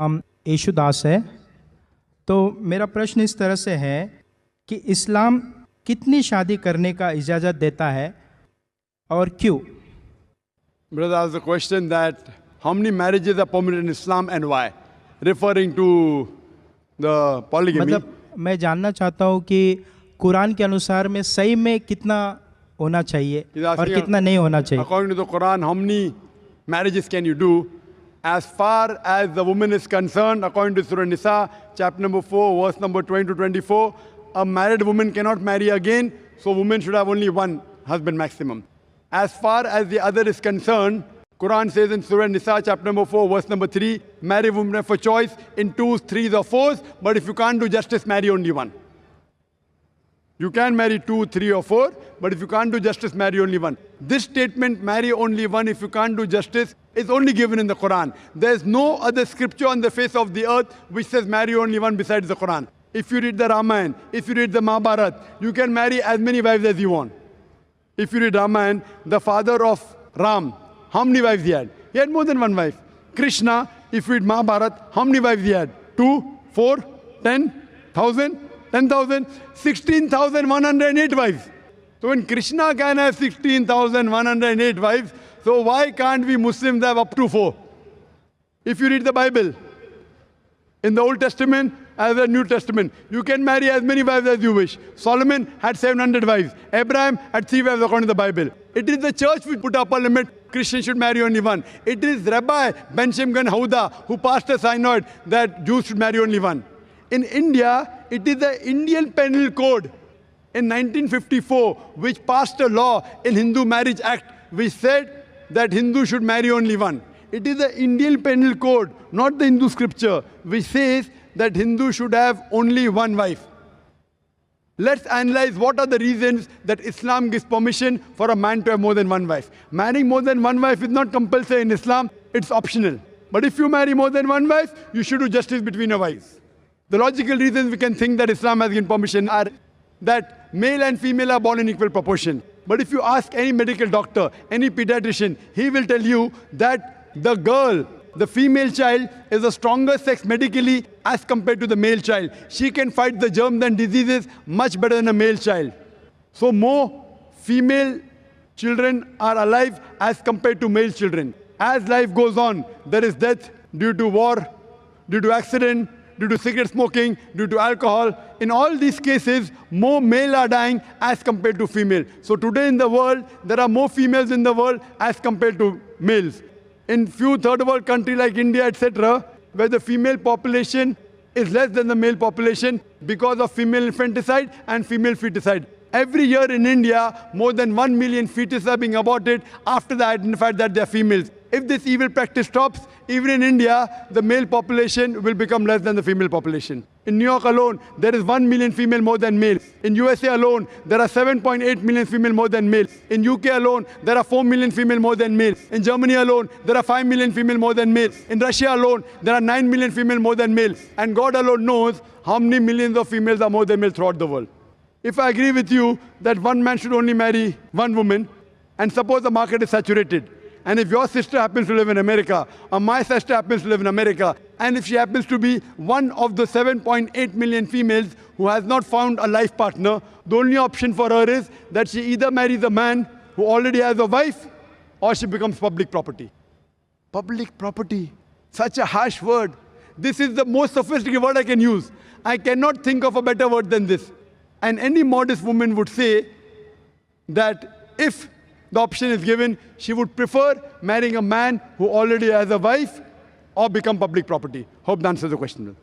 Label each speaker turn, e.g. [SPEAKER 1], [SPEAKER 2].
[SPEAKER 1] हम यशुदास है। तो मेरा प्रश्न इस तरह से है कि इस्लाम कितनी शादी करने का इजाज़त देता है और क्यों?
[SPEAKER 2] Brother asked the question that how many marriages are permitted in Islam and why, referring to the polygamy.
[SPEAKER 1] मतलब मैं जानना चाहता हूँ कि कुरान के अनुसार में सही में कितना होना चाहिए और कितना नहीं होना चाहिए।
[SPEAKER 2] According to the Quran, how many marriages can you do? As far as the woman is concerned, according to Surah Nisa, chapter number 4, verse number 20 to 24, a married woman cannot marry again, so women should have only one husband maximum. As far as the other is concerned, Quran says in Surah Nisa, chapter number 4, verse number 3, marry women for choice in 2s, 3s or 4s, but if you can't do justice, marry only one. You can marry 2, 3 or 4, but if you can't do justice, marry only one. This statement, marry only one if you can't do justice, is only given in the Quran. There is no other scripture on the face of the earth which says marry only one besides the Quran. If you read the Ramayana, if you read the Mahabharata, you can marry as many wives as you want. If you read Ramayana, the father of Ram, how many wives he had? He had more than one wife. Krishna, if you read Mahabharata, how many wives he had? 2, 4, 10,000, 10,000, 16,108 wives. So when Krishna can have 16,108 wives, so why can't we Muslims have up to 4? If you read the Bible, in the Old Testament as the New Testament, you can marry as many wives as you wish. Solomon had 700 wives. Abraham had 3 wives according to the Bible. It is the church which put up a limit. Christians should marry only one. It is Rabbi Ben Shimgan Houda who passed a synod that Jews should marry only one. In India, it is the Indian Penal Code in 1954 which passed a law in Hindu Marriage Act which said that Hindus should marry only one. It is the Indian Penal Code, not the Hindu scripture, which says that Hindus should have only one wife. Let's analyze what are the reasons that Islam gives permission for a man to have more than one wife. Marrying more than one wife is not compulsory in Islam, it's optional. But if you marry more than one wife, you should do justice between your wives. The logical reasons we can think that Islam has given permission are that male and female are born in equal proportion. But if you ask any medical doctor, any pediatrician, he will tell you that the girl, the female child, is a stronger sex medically as compared to the male child. She can fight the germs and diseases much better than a male child. So more female children are alive as compared to male children. As life goes on, there is death due to war, due to accident, due to cigarette smoking, due to alcohol. In all these cases, more male are dying as compared to female. So today in the world, there are more females in the world as compared to males. In few third world countries like India, etc., where the female population is less than the male population because of female infanticide and female feticide. Every year in India, more than 1 million fetuses are being aborted after they identified that they are females. If this evil practice stops, even in India, the male population will become less than the female population. In New York alone, there is 1 million female more than males. In USA alone, there are 7.8 million female more than males. In UK alone, there are 4 million female more than males. In Germany alone, there are 5 million female more than males. In Russia alone, there are 9 million female more than males. And God alone knows how many millions of females are more than males throughout the world. If I agree with you that one man should only marry one woman, and suppose the market is saturated, and if your sister happens to live in America, or my sister happens to live in America, and if she happens to be one of the 7.8 million females who has not found a life partner, the only option for her is that she either marries a man who already has a wife, or she becomes public property. Public property, such a harsh word. This is the most sophisticated word I can use. I cannot think of a better word than this. And any modest woman would say that if the option is given, she would prefer marrying a man who already has a wife or become public property. Hope that answers the question.